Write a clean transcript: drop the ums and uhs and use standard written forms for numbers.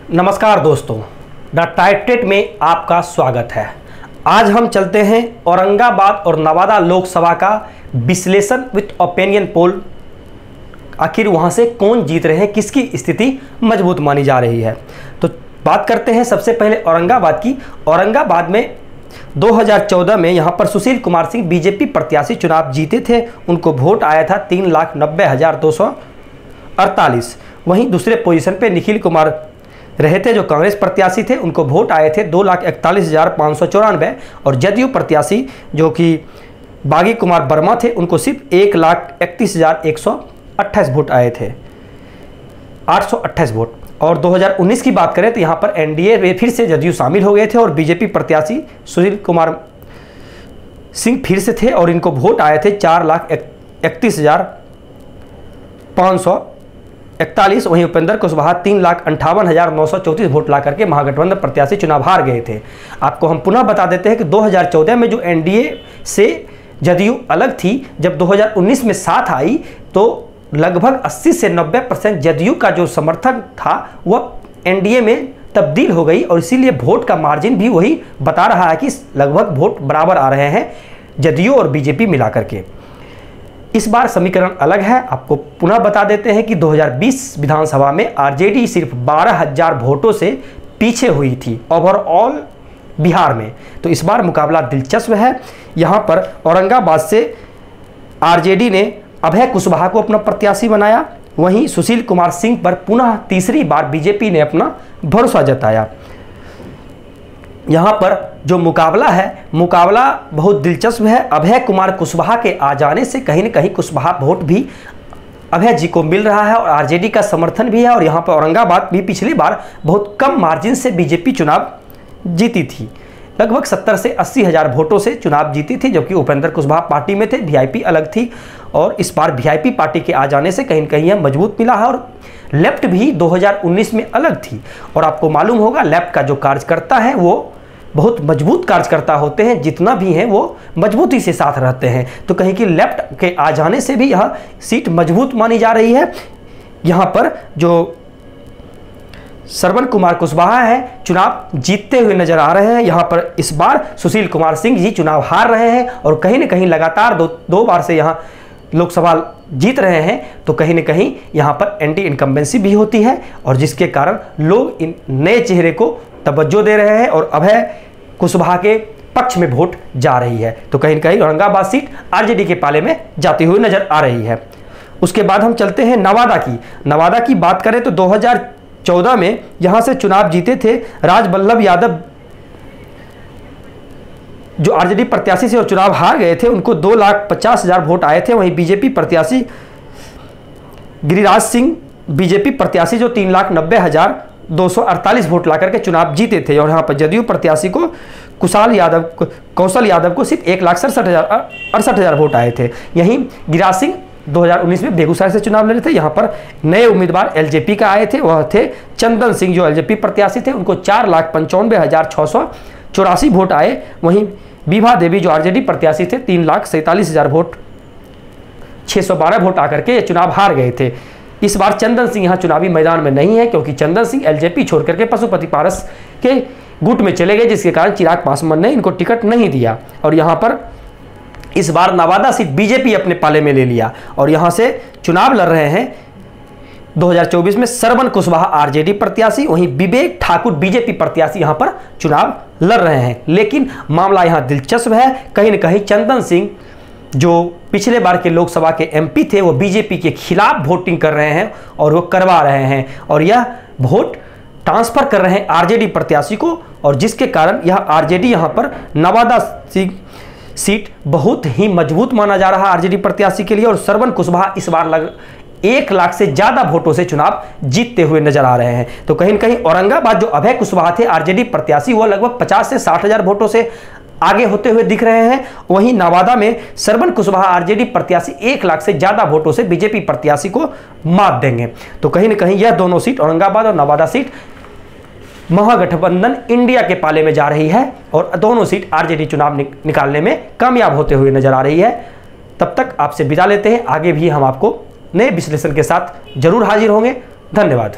नमस्कार दोस्तों, द टाइटेट में आपका स्वागत है। आज हम चलते हैं औरंगाबाद और नवादा लोकसभा का विश्लेषण विथ ओपिनियन पोल। आखिर वहां से कौन जीत रहे हैं, किसकी स्थिति मजबूत मानी जा रही है। तो बात करते हैं सबसे पहले औरंगाबाद की। औरंगाबाद में 2014 में यहां पर सुशील कुमार सिंह बीजेपी प्रत्याशी चुनाव जीते थे। उनको वोट आया था 3,90,248। वहीं दूसरे पोजीशन पे निखिल कुमार रहे थे जो कांग्रेस प्रत्याशी थे। उनको वोट आए थे 2,41,594। और जदयू प्रत्याशी जो कि बागी कुमार वर्मा थे, उनको सिर्फ 1,31,128 वोट आए थे, 828 वोट। और 2019 की बात करें तो यहाँ पर एनडीए में फिर से जदयू शामिल हो गए थे और बीजेपी प्रत्याशी सुशील कुमार सिंह फिर से थे और इनको वोट आए थे 4,31,541। वहीं उपेंद्र कुशवाहा 3,58,934 वोट ला करके महागठबंधन प्रत्याशी चुनाव हार गए थे। आपको हम पुनः बता देते हैं कि 2014 में जो एनडीए से जदयू अलग थी, जब 2019 में साथ आई तो लगभग 80 से 90% जदयू का जो समर्थन था वह एनडीए में तब्दील हो गई और इसीलिए वोट का मार्जिन भी वही बता रहा है कि लगभग वोट बराबर आ रहे हैं जदयू और बीजेपी मिलाकर के। इस बार समीकरण अलग है। आपको पुनः बता देते हैं कि 2020 विधानसभा में आरजेडी सिर्फ 12,000 वोटों से पीछे हुई थी ओवरऑल बिहार में। तो इस बार मुकाबला दिलचस्प है। यहाँ पर औरंगाबाद से आरजेडी ने अभय कुशवाहा को अपना प्रत्याशी बनाया। वहीं सुशील कुमार सिंह पर पुनः तीसरी बार बीजेपी ने अपना भरोसा जताया। यहाँ पर जो मुकाबला है, मुकाबला बहुत दिलचस्प है। अभय कुमार कुशवाहा के आ जाने से कहीं न कहीं कुशवाहा वोट भी अभय जी को मिल रहा है और आरजेडी का समर्थन भी है। और यहाँ पर औरंगाबाद भी पिछली बार बहुत कम मार्जिन से बीजेपी चुनाव जीती थी, लगभग 70 से 80 हज़ार वोटों से चुनाव जीती थी, जबकि उपेंद्र कुशवाहा पार्टी में थे, वीआईपी अलग थी। और इस बार वीआईपी पार्टी के आ जाने से कहीं न कहीं यह मजबूत मिला है। और लेफ्ट भी 2019 में अलग थी और आपको मालूम होगा लेफ्ट का जो कार्यकर्ता है वो बहुत मजबूत कार्यकर्ता होते हैं, जितना भी हैं वो मजबूती से साथ रहते हैं। तो कहीं कि लेफ्ट के आ जाने से भी यह सीट मजबूत मानी जा रही है। यहाँ पर जो श्रवण कुमार कुशवाहा है चुनाव जीतते हुए नजर आ रहे हैं। यहाँ पर इस बार सुशील कुमार सिंह जी चुनाव हार रहे हैं और कहीं न कहीं लगातार दो बार से यहाँ लोकसभा जीत रहे हैं। तो कहीं न कहीं यहाँ पर एंटी इनकम्बेंसी भी होती है और जिसके कारण लोग इन नए चेहरे को तवज्जो दे रहे हैं और अभय कुशवाहा के पक्ष में वोट जा रही है। तो कहीं न कहीं औरंगाबाद सीट आरजेडी के पाले में जाती हुई नजर आ रही है। उसके बाद हम चलते हैं नवादा की। नवादा की बात करें तो 2014 में यहां से चुनाव जीते थे राजबल्लभ यादव, जो आरजेडी प्रत्याशी से और चुनाव हार गए थे। उनको 2,50,000 वोट आए थे। वहीं बीजेपी प्रत्याशी गिरिराज सिंह, बीजेपी प्रत्याशी जो 3,90,248 वोट ला करके चुनाव जीते थे। और यहाँ पर जदयू प्रत्याशी को कौशल यादव को सिर्फ 1,68,000 वोट आए थे। यहीं गिरिराज सिंह 2019 में बेगूसराय से चुनाव लड़े थे। यहाँ पर नए उम्मीदवार एलजेपी का आए थे, वह थे चंदन सिंह जो एलजेपी प्रत्याशी थे। उनको 4,95,684 वोट आए। वहीं विभा देवी जो आरजेडी प्रत्याशी थे 3,47,000 वोट 612 वोट आकर के ये चुनाव हार गए थे। इस बार चंदन सिंह यहाँ चुनावी मैदान में नहीं है क्योंकि चंदन सिंह एलजेपी छोड़ करके पशुपति पारस के गुट में चले गए, जिसके कारण चिराग पासवान ने इनको टिकट नहीं दिया। और यहाँ पर इस बार नवादा सीट बीजेपी अपने पाले में ले लिया और यहां से चुनाव लड़ रहे हैं 2024 में श्रवण कुशवाहा आरजेडी प्रत्याशी, वहीं विवेक ठाकुर बीजेपी प्रत्याशी यहां पर चुनाव लड़ रहे हैं। लेकिन मामला यहां दिलचस्प है। कहीं न कहीं चंदन सिंह जो पिछले बार के लोकसभा के एमपी थे वो बीजेपी के खिलाफ वोटिंग कर रहे हैं और वो करवा रहे हैं और यह वोट ट्रांसफर कर रहे हैं आरजेडी प्रत्याशी को। और जिसके कारण यह आरजेडी यहां पर नवादा सीट बहुत ही मजबूत माना जा रहा है आरजेडी प्रत्याशी के लिए। और श्रवण कुशवाहा इस बार 1 लाख से ज्यादा वोटों से चुनाव जीतते हुए नजर आ रहे हैं। तो कहीं न कहीं औरंगाबाद जो अभय कुशवाहा थे आरजेडी प्रत्याशी, वो लगभग 50 से 60,000 वोटों से आगे होते हुए दिख रहे हैं। वहीं नवादा में श्रवण कुशवाहा आरजेडी प्रत्याशी 1 लाख से ज्यादा वोटों से बीजेपी प्रत्याशी को मात देंगे। तो कहीं न कहीं यह दोनों सीट औरंगाबाद और नवादा सीट महागठबंधन इंडिया के पाले में जा रही है और दोनों सीट आरजेडी चुनाव निकालने में कामयाब होते हुए नजर आ रही है। तब तक आपसे विदा लेते हैं। आगे भी हम आपको नए विश्लेषण के साथ जरूर हाजिर होंगे। धन्यवाद।